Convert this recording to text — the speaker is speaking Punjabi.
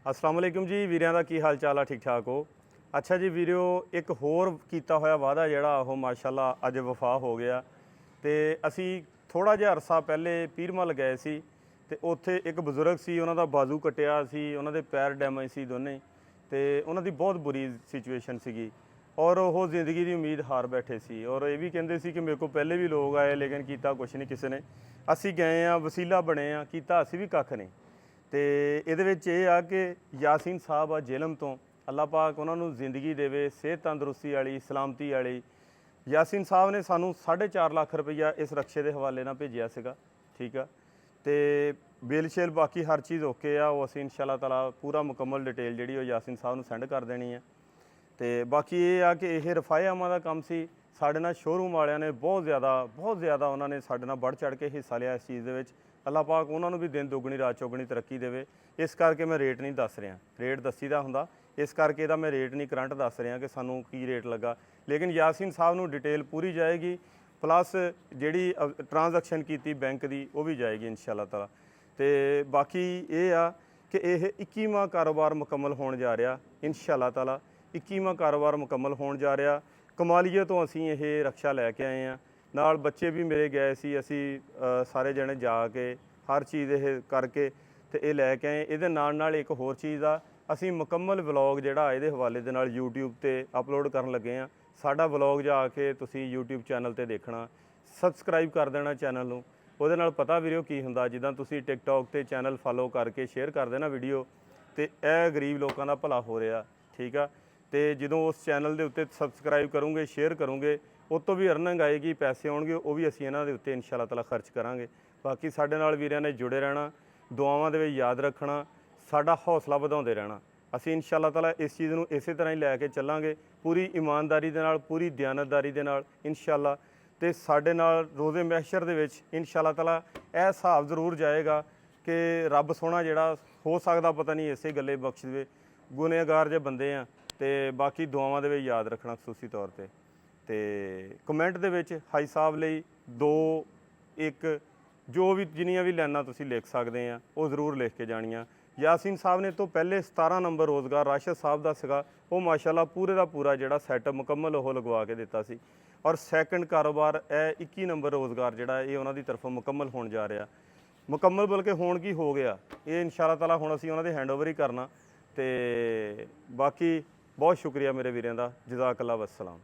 अस्सलाम वालेकुम जी वीरियां दा की हाल चाल आ ठीक ठाक हो। अच्छा जी वीडियो एक होर कीता होया वादा जिहड़ा ਉਹ माशाअल्लाह ਅੱਜ ਵਫਾ ਹੋ ਗਿਆ ਤੇ ਅਸੀਂ ਥੋੜਾ ਜਿਹਾ ਅਰਸਾ ਪਹਿਲੇ ਪੀਰਮਲ ਗਏ ਸੀ ਤੇ ਉੱਥੇ ਇੱਕ ਬਜ਼ੁਰਗ ਸੀ, ਉਹਨਾਂ ਦਾ ਬਾਜ਼ੂ ਕਟਿਆ ਸੀ, ਉਹਨਾਂ ਦੇ ਪੈਰ ਡੈਮੇਜ ਸੀ ਦੋਨੇ ਤੇ ਉਹਨਾਂ ਦੀ ਬਹੁਤ ਬੁਰੀ ਸਿਚੁਏਸ਼ਨ ਸੀਗੀ ਔਰ ਉਹ ਜ਼ਿੰਦਗੀ ਦੀ ਉਮੀਦ ਹਾਰ ਬੈਠੇ ਸੀ ਔਰ ਇਹ ਵੀ ਕਹਿੰਦੇ ਸੀ ਕਿ ਮੇਰੇ ਕੋਲ ਪਹਿਲੇ ਵੀ ਲੋਕ ਆਏ ਲੇਕਿਨ ਕੀਤਾ ਕੁਛ ਨਹੀਂ ਕਿਸੇ ਨੇ। ਅਸੀਂ ਗਏ ਆ, ਵਸੀਲਾ ਬਣੇ ਆ, ਕੀਤਾ ਅਸੀਂ ਵੀ ਕੱਖ ਨਹੀਂ। ਤੇ ਇਹਦੇ ਵਿੱਚ ਇਹ ਆ ਕਿ ਯਾਸੀਨ ਸਾਹਿਬ ਆ ਜੇਲਮ ਤੋਂ, ਅੱਲਾਹ ਪਾਕ ਉਹਨਾਂ ਨੂੰ ਜ਼ਿੰਦਗੀ ਦੇਵੇ, ਸਿਹਤ ਤੰਦਰੁਸਤੀ ਵਾਲੀ, ਸਲਾਮਤੀ ਵਾਲੀ। ਯਾਸੀਨ ਸਾਹਿਬ ਨੇ ਸਾਨੂੰ 4.5 ਲੱਖ ਰੁਪਈਆ ਇਸ ਰਕਸ਼ੇ ਦੇ ਹਵਾਲੇ ਨਾਲ ਭੇਜਿਆ ਸੀਗਾ, ਠੀਕ ਆ। ਤੇ ਬਿੱਲ ਸ਼ੇਲ ਬਾਕੀ ਹਰ ਚੀਜ਼ ਓਕੇ ਆ, ਉਹ ਅਸੀਂ ਇਨਸ਼ਾ ਅੱਲਾਹ ਤਾਲਾ ਪੂਰਾ ਮੁਕੰਮਲ ਡਿਟੇਲ ਜਿਹੜੀ ਉਹ ਯਾਸੀਨ ਸਾਹਿਬ ਨੂੰ ਸੈਂਡ ਕਰ ਦੇਣੀ ਆ। ਤੇ ਬਾਕੀ ਇਹ ਆ ਕਿ ਇਹ ਰਫਾਇਆਮਾਂ ਦਾ ਕੰਮ ਸੀ। ਸਾਡੇ ਨਾਲ ਸ਼ੋਰੂਮ ਵਾਲਿਆਂ ਨੇ ਬਹੁਤ ਜ਼ਿਆਦਾ ਉਹਨਾਂ ਨੇ ਸਾਡੇ ਨਾਲ ਵੱਧ ਚੜ੍ਹ ਕੇ ਹਿੱਸਾ ਲਿਆ ਇਸ ਚੀਜ਼ ਦੇ ਵਿੱਚ। ਅੱਲਾਹ ਪਾਕ ਉਹਨਾਂ ਨੂੰ ਵੀ ਦਿਨ ਦੁੱਗਣੀ ਰਾਤ ਚੌਗਣੀ ਤਰੱਕੀ ਦੇਵੇ। ਇਸ ਕਰਕੇ ਮੈਂ ਰੇਟ ਨਹੀਂ ਦੱਸ ਰਿਹਾ, ਰੇਟ ਦੱਸੀਦਾ ਹੁੰਦਾ, ਇਸ ਕਰਕੇ ਇਹਦਾ ਮੈਂ ਰੇਟ ਨਹੀਂ ਕਰੰਟ ਦੱਸ ਰਿਹਾ ਕਿ ਸਾਨੂੰ ਕੀ ਰੇਟ ਲੱਗਾ। ਲੇਕਿਨ ਯਾਸੀਨ ਸਾਹਿਬ ਨੂੰ ਡਿਟੇਲ ਪੂਰੀ ਜਾਏਗੀ, ਪਲੱਸ ਜਿਹੜੀ ਟ੍ਰਾਂਜੈਕਸ਼ਨ ਕੀਤੀ ਬੈਂਕ ਦੀ ਉਹ ਵੀ ਜਾਏਗੀ ਇਨਸ਼ਾ ਅੱਲਾਹ ਤਾਲਾ। ਤੇ ਬਾਕੀ ਇਹ ਆ ਕਿ ਇਹ 21ਵਾਂ ਕਾਰੋਬਾਰ ਮੁਕੰਮਲ ਹੋਣ ਜਾ ਰਿਹਾ ਇਨਸ਼ਾ ਅੱਲਾਹ ਤਾਲਾ। 21ਵਾਂ ਕਾਰੋਬਾਰ ਮੁਕੰਮਲ ਹੋਣ ਜਾ ਰਿਹਾ। ਕਮਾਲੀਏ ਤੋਂ ਅਸੀਂ ਇਹ ਰਕਸ਼ਾ ਲੈ ਕੇ ਆਏ ਹਾਂ, ਨਾਲ ਬੱਚੇ ਵੀ ਮੇਰੇ ਗਏ ਸੀ, ਅਸੀਂ ਸਾਰੇ ਜਣੇ ਜਾ ਕੇ ਹਰ ਚੀਜ਼ ਇਹ ਕਰਕੇ ਤੇ ਇਹ ਲੈ ਕੇ ਆਏ। ਇਹਦੇ ਨਾਲ ਇੱਕ ਹੋਰ ਚੀਜ਼ ਆ, ਅਸੀਂ ਮੁਕੰਮਲ ਵਲੌਗ ਜਿਹੜਾ ਇਹਦੇ ਹਵਾਲੇ ਦੇ ਨਾਲ YouTube ਤੇ ਅਪਲੋਡ ਕਰਨ ਲੱਗੇ ਆ। ਸਾਡਾ ਵਲੌਗ ਜਾ ਕੇ ਤੁਸੀਂ YouTube ਚੈਨਲ ਤੇ ਦੇਖਣਾ, ਸਬਸਕ੍ਰਾਈਬ ਕਰ ਦੇਣਾ ਚੈਨਲ ਨੂੰ। ਉਹਦੇ ਨਾਲ ਪਤਾ ਵੀਰੋ ਕੀ ਹੁੰਦਾ, ਜਿੱਦਾਂ ਤੁਸੀਂ TikTok ਤੇ ਚੈਨਲ ਫੋਲੋ ਕਰਕੇ ਸ਼ੇਅਰ ਕਰ ਦੇਣਾ ਵੀਡੀਓ, ਤੇ ਇਹ ਗਰੀਬ ਲੋਕਾਂ ਦਾ ਭਲਾ ਹੋ ਰਿਹਾ, ਠੀਕ ਆ। ਤੇ ਜਦੋਂ ਉਸ ਚੈਨਲ ਦੇ ਉੱਤੇ ਸਬਸਕ੍ਰਾਈਬ ਕਰੋਗੇ, ਸ਼ੇਅਰ ਕਰੋਗੇ, ਉਹ ਤੋਂ ਵੀ ਅਰਨਿੰਗ ਆਏਗੀ, ਪੈਸੇ ਆਉਣਗੇ, ਉਹ ਵੀ ਅਸੀਂ ਇਹਨਾਂ ਦੇ ਉੱਤੇ ਇਨਸ਼ਾ ਅੱਲਾਹ ਤਾਲਾ ਖਰਚ ਕਰਾਂਗੇ। ਬਾਕੀ ਸਾਡੇ ਨਾਲ ਵੀਰਾਂ ਨੇ ਜੁੜੇ ਰਹਿਣਾ, ਦੁਆਵਾਂ ਦੇ ਵਿੱਚ ਯਾਦ ਰੱਖਣਾ, ਸਾਡਾ ਹੌਸਲਾ ਵਧਾਉਂਦੇ ਰਹਿਣਾ। ਅਸੀਂ ਇਨਸ਼ਾ ਅੱਲਾਹ ਤਾਲਾ ਇਸ ਚੀਜ਼ ਨੂੰ ਇਸੇ ਤਰ੍ਹਾਂ ਹੀ ਲੈ ਕੇ ਚੱਲਾਂਗੇ, ਪੂਰੀ ਇਮਾਨਦਾਰੀ ਦੇ ਨਾਲ, ਪੂਰੀ ਦਿਆਨਤਦਾਰੀ ਦੇ ਨਾਲ ਇਨਸ਼ਾ ਅੱਲਾਹ। ਤੇ ਸਾਡੇ ਨਾਲ ਰੋਜ਼ੇ ਮਹਿਸ਼ਰ ਦੇ ਵਿੱਚ ਇਨਸ਼ਾ ਅੱਲਾਹ ਤਾਲਾ ਇਹ ਹਿਸਾਬ ਜ਼ਰੂਰ ਜਾਏਗਾ ਕਿ ਰੱਬ ਸੋਹਣਾ ਜਿਹੜਾ ਹੋ ਸਕਦਾ ਪਤਾ ਨਹੀਂ ਇਸੇ ਗੱਲੇ ਬਖਸ਼ ਦੇਵੇ, ਗੁਨੇਗਾਰ ਜੇ ਬੰਦੇ ਆ। ਤੇ ਬਾਕੀ ਦੁਆਵਾਂ ਦੇ ਵਿੱਚ ਯਾਦ ਰੱਖਣਾ ਖਸੂਸੀ ਤੌਰ ਤੇ। ਤੇ ਕਮੈਂਟ ਦੇ ਵਿੱਚ ਹਾਈ ਸਾਹਿਬ ਲਈ 2 1 ਜੋ ਵੀ ਜਿੰਨੀਆਂ ਵੀ ਲਾਈਨਾਂ ਤੁਸੀਂ ਲਿਖ ਸਕਦੇ ਆ ਉਹ ਜ਼ਰੂਰ ਲਿਖ ਕੇ ਜਾਣੀਆਂ। ਯਾਸੀਨ ਸਾਹਿਬ ਨੇ ਤੋਂ ਪਹਿਲੇ 17 ਨੰਬਰ ਰੋਜ਼ਗਾਰ ਰਾਸ਼ਦ ਸਾਹਿਬ ਦਾ ਸੀਗਾ, ਉਹ ਮਾਸ਼ਾਅੱਲਾ ਪੂਰੇ ਦਾ ਪੂਰਾ ਜਿਹੜਾ ਸੈਟਅਪ ਮੁਕੰਮਲ ਉਹ ਲਗਵਾ ਕੇ ਦਿੱਤਾ ਸੀ। ਔਰ ਸੈਕੰਡ ਕਾਰੋਬਾਰ ਇਹ 21 ਨੰਬਰ ਰੋਜ਼ਗਾਰ ਜਿਹੜਾ ਇਹ ਉਹਨਾਂ ਦੀ ਤਰਫੋਂ ਮੁਕੰਮਲ ਹੋਣ ਜਾ ਰਿਹਾ। ਮੁਕੰਮਲ ਬਲਕਿ ਹੋਣ ਕੀ ਹੋ ਗਿਆ, ਇਹ ਇਨਸ਼ਾ ਅੱਲਾਹ ਤਾਲਾ ਹੁਣ ਅਸੀਂ ਉਹਨਾਂ ਦੇ ਹੈਂਡਓਵਰ ਹੀ ਕਰਨਾ। ਤੇ ਬਾਕੀ ਬਹੁਤ ਸ਼ੁਕਰੀਆ ਮੇਰੇ ਵੀਰਾਂ ਦਾ, ਜਜ਼ਾਕ ਅੱਲਾਹ ਵਸਲਾਮ।